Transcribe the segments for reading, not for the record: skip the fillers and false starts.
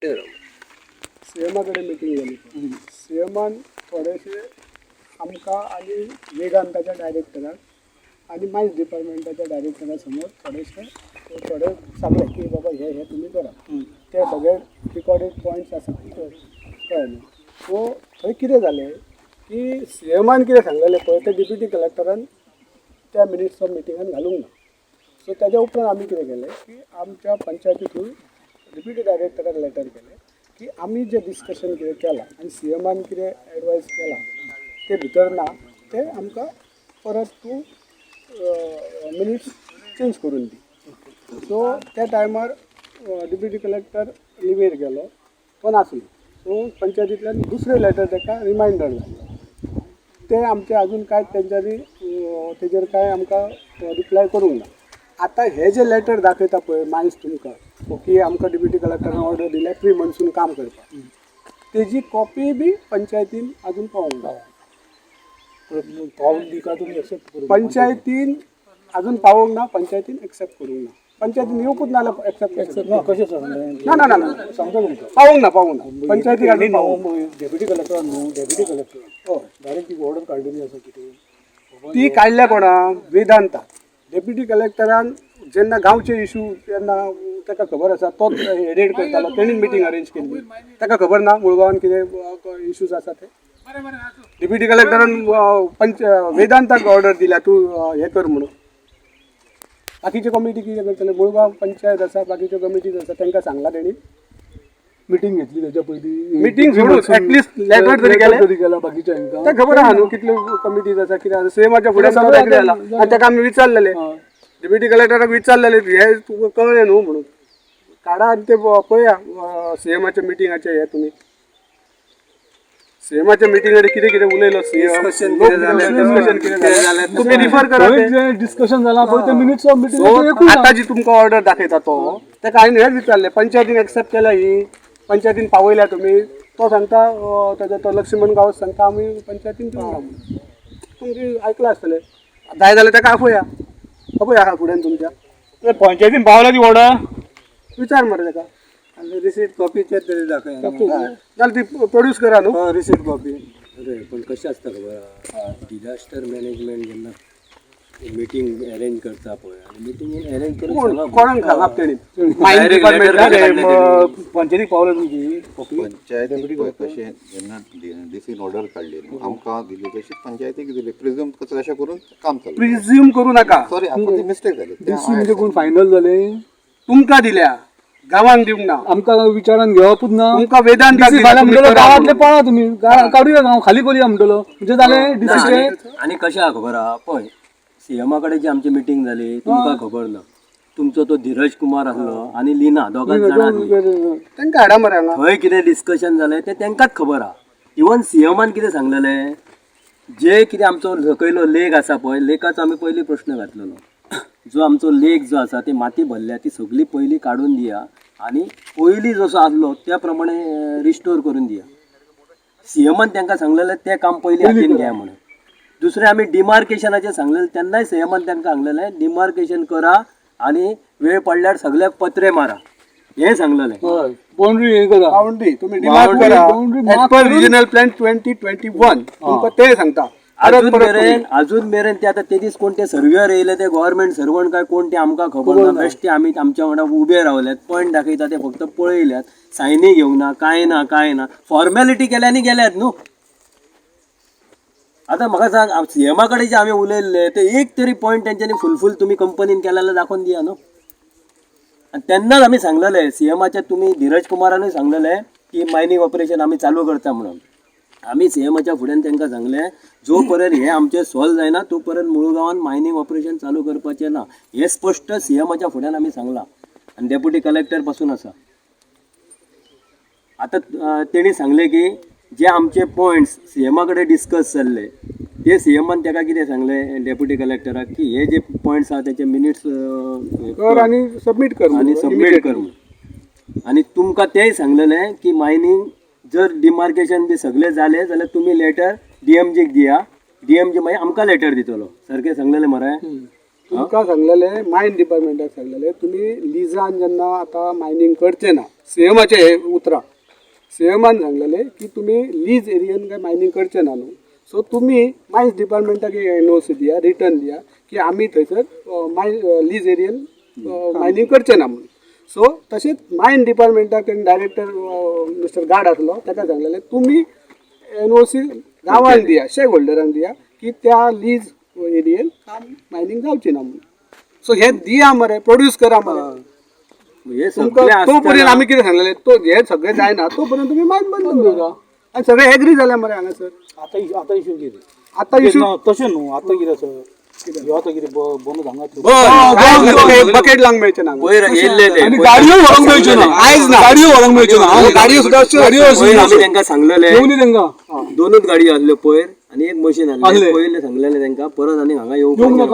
सीएमाकडे meeting झाली. सीएमान थोडेसे आमकां आणि वेदांताच्या डायरेक्टराक आणि मायन्स डिपार्टमेंटाच्या डायरेक्टरा समोर थोडे सांगले की बाबा हे तुम्ही करा. ते सगळे रिकॉर्डेड पॉईंट्स आसा कळ्ळें. सो थंय कितें जालें की सीएमान कितें सांगलेलें पळय ते डिप्युटी कलेक्टरान त्या मिनिट्स ऑफ मिटिंगान घालूंक ना. सो तेज्या उपरांत आमी कितें केलें की आमच्या पंचायती थ्रू डिप्युटी डायरेक्टराक लेटर केलें की आमी जे डिस्कशन कितें केलां आनी सीएमान कितें एडवायस केलां ते भितर ना ते आमकां परत तूं मिनिट्स चेंज करून दी. सो त्या टायमार डिप्युटी कलेक्टर लिवेर गेलो तो नासलो. सो पंचायतींतल्यान दुसरें लेटर ताका रिमायंडर जालें. ते आमचे अजून कांय तेंच्यांनी तेजेर कांय आमकां रिप्लाय करूंक ना. आतां हे जे लेटर दाखयता पळय मायन्स तुमकां की आमकां डिप्युटी कलेक्टरान ऑर्डर दिल्या 3 months काम करपाक, तेजी कॉपी बी पंचायतीन अजून पावूंक ना. पावून दी का तुम्ही एक्सेप्ट करू? पंचायतीन अजून पावूंक ना, पंचायतीन एक्सेप्ट करूंक ना. पंचायतीन येवपूच ना एक्सेप्ट कशें सांगलें? ना ना ना सांगता तुमकां पावूंक ना पंचायतीक अजून पावूंक ना. डेप्युटी कलेक्टरान न्हू डेप्युटी कलेक्टर डायरेक्ट ती ऑर्डर काडलेली आसा कितें ती काडल्या कोणा वेदांता. डेप्युटी कलेक्टरान जेन्ना गांवचे इशू तेन्ना ताका खबर आसा तोच हेडेड करतालो, तेणी मिटींग अरेंज केल्ली. ताका खबर ना मुळगांवान कितें इशूज आसा ते. डेप्युटी कलेक्टरान वेदांताक ऑर्डर दिल्या तूं हे कर म्हणून. बाकीचे कमिटी कितें करतले, मुळगांव पंचायत आसा, बाकीच्यो कमिटीज आसा तांकां सांगला तेणी. मिटींग घेतली तेच्या पयलीं मिटींग सोडून ऍटलिस्ट लेटर तरी केला बाकीच्या हांकां ते खबर आहा न्हू कितल्यो कमिटीज आसा कितें आसा. सीएमाच्या फुडें सगळें कितें जाला आनी ताका आमी विचारलेले, डेप्युटी कलेक्टराक विचारलेले हे तुका कळ्ळें न्हू म्हणून. काडा आनी ते पळया सीएमाच्या मिटिंगाचे हे तुमी सीएमाच्या मिटिंगार कितें कितें उलयलो सीएम डिस्कशन कितें जालें तुमी रिफर करा. डिस्कशन जाला पळय ते मिनिट्स ऑफ मिटींग आतां जी तुमकां ऑर्डर दाखयता तो ताका हांवें हेच विचारलें पंचायतीन एक्सेप्ट केल्या ही पंचायतीन पावयल्या तुमी. तो सांगता ताजो तो लक्ष्मण गांवस सांगता आमी पंचायतीन दिवंक ना म्हणून. तुमची आयकलां आसतलें. जाय जाल्यार ताका आपया आहा फुड्यान तुमच्या पंचायतीन पावला ती ऑर्डर विचार मरे ताका. रिसीट कॉपीचेर तरी दाखय जाल्यार ती प्रोड्यूस करा न्हू रिसीट कॉपी. अरे पण कशें आसता खबर डिजास्टर मॅनेजमेंट जेन्ना मिटींग अरेंज करता पळय आनी मिटींग अरेंज करून कोणाक सांगप तेणी पंचायतीक पावला तुमची पंचायतीक कशें जेन्ना डीसीन ऑर्डर काडली न्हू आमकां दिली तशी पंचायतीक दिली. प्रिझ्यूम तशें करून काम चालू. प्रिझ्यूम करू नाका. सॉरी आमकां मिस्टेक जाली. डीसी म्हणजे कोण फायनल जाले तुमकां दिल्या गांवांक दिवंक ना. आमकां विचारान घेवपूच ना. तुमकां वेदांत गांवांतले पळा तुमी काडुया गांव खाली करूया म्हणटलो म्हणजे जालें डीसीचे. आनी कशें आहा खबर आहा पळय सीएमा कडेन जी आमची मिटींग जाली तुमकां खबर ना तुमचो तो धीरज कुमार आसलो आनी लिना दोगांच जाणां तांकां हाडा मरे हांगा. थंय कितें डिस्कशन जालें तें तांकांच खबर आहा. इवन सीएमान कितें सांगलेलें जे कितें आमचो सकयलो लेक आसा पळय लेकाचो आमी पयलीं प्रश्न घातलेलो. जो आमचो लेक जो आसा ती माती भरल्या ती सगळी पयलीं काडून दिया आनी पयलीं जसो आसलो त्या प्रमाणे रिस्टोर करून दिया. सीएमान तांकां सांगलेलें तें काम पयलीं हातीन घ्या म्हणून. दुसरें आमी डिमार्केशनाचें सांगलेलें तेन्नाय सीएमान तांकां सांगलेलें डिमार्केशन करा आनी वेळ पडल्यार सगळ्याक पत्रे मारा हें सांगलेलें. बाउंड्री हे करा बाउंड्री तुम्ही डिमार्क करा ऍज पर रिजनल प्लॅन 2021 तुमकां ते सांगता. अजून मेरेन ते आतां ते दीस कोण ते सर्वेयर येयले ते गव्हर्नमेंट सर्वंट काय कोण ते आमकां खबर ना. बेश्टे आमी आमच्या वांगडा उबे रावल्यात पॉयंट दाखयता ते फक्त पळयल्यात सायनी घेवंक ना कांय ना फॉर्मॅलिटी केल्यानी गेल्यात न्हू. आतां म्हाका सांग सीएमा कडेन जे आमी उलयल्ले ते एक तरी पॉयंट तेंच्यांनी फुलफूल तुमी कंपनीन केलेले दाखोवन दिया न्हू. आनी तेन्नाच आमी सांगलेले सीएमाच्या तुमी धीरज कुमारानूय सांगलेले की मायनिंग ऑपरेशन आमी चालू करता म्हणून. आमी सीएमाच्या फुड्यान तांकां सांगलें जो पर्यंत हे आमचें सॉल्व जायना तो पर्यंत मुळगांवान मायनिंग ऑपरेशन चालू करपाचें ना हें स्पश्ट सीएमाच्या फुड्यान आमी सांगलां. आनी डेप्युटी कलेक्टर पासून आसा. आतां तेणी सांगलें की जे आमचे पॉयंट्स सीएमा कडेन डिस्कस जाल्ले ते सीएमान ताका कितें सांगलें डेप्युटी कलेक्टराक की हे जे पॉयंट्स आहा तेचे मिनिट्स कर आनी सबमीट कर म्हणून. आनी तुमकां तेंय सांगलेलें की मायनिंग जर डिमार्केशन बी सगळें जालें जाल्यार तुमी लेटर डीएमजीक दिया. डीएमजी मागीर आमकां लेटर दितलो. सारकें सांगलेलें मरे. तुमकां सांगलेले मायन डिपार्टमेंटाक सांगलेले तुम्ही लिजान जेन्ना आता मायनिंग करचे ना सीएमाचे हे उतरां सीएमान सांगलेले की तुम्ही लीज एरियन काय मायनिंग करचे ना न्हू सो तुम्ही मायन्स डिपार्टमेंटाक एनओसी दिया रिटर्न दिया की आम्ही थंयसर लीज एरियन मायनिंग करचे ना म्हणून सो तशेंच मायन डिपार्टमेंटाक डायरेक्टर मिस्टर गार्ड आसलो ताका सांगलेले तुम्ही एनओसी गांवांक दिया शेक होल्डरांक दिया की त्या लीज एरियेन काम मायनिंग जावची ना म्हणून सो हे दिया मरे प्रोड्यूस करा मरे हे तुमकां सगळे तो पर्यंत असताना आमी कितें सांगलेले तो हे सगळें जायना तो पर्यंत तुमी मायन बंद दवरा आनी सगळे एग्री जाल्या मरे हांगासर आता इशू कितें आतां इशू तशें न्हू आता कितें आसा ह्यो आतां कितें बनूच हांगा बकेट लावंक मेळचे ना पयर येल्लेले आनी गाडयो व्हरोंक मेळच्यो ना आयज ना गाडयो व्हरोंक मेळच्यो ना गाडयो सुद्दां पयर आमी तांकां सांगलेले येवनी तांकां दोनूच गाडी आसल्यो पयर आणि एक मशीन आसलें पयले सांगलेले तांकां परत आनी हांगा येवंक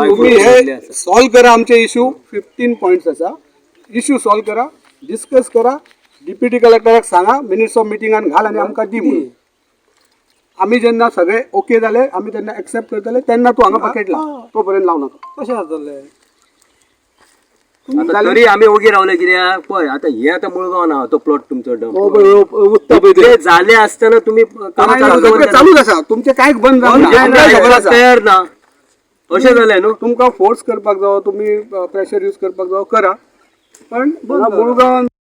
तुम्ही हे सॉल्व करा आमचे इशू 15 पॉयंट्स आसा इशू सॉल्व करा डिस्कस करा डिप्युटी कलेक्टराक सांगा मिनिट्स ऑफ मिटिंगान घाल आनी आमकां दी म्हणून आमी जेन्ना सगळे ओके जाले आमी तेन्ना एक्सेप्ट करतले तेन्ना तूं हांगा बकेट लाव तो पर्यंत लाव नाका कशें जातलें आता तरी आमी ओगी रावले कित्याक पळय आता हे आता मुळगांव ना तो प्लॉट तुमचो डम उत्ता पळय ते झाले असताना तुम्ही काम सगळें चालूच आसा तुमचे कांय बंद जावना तयार ना अशें जालें न्हू तुमकां फोर्स करपाक जावो तुम्ही प्रेशर यूज करपाक जावो करा पण मुळगांव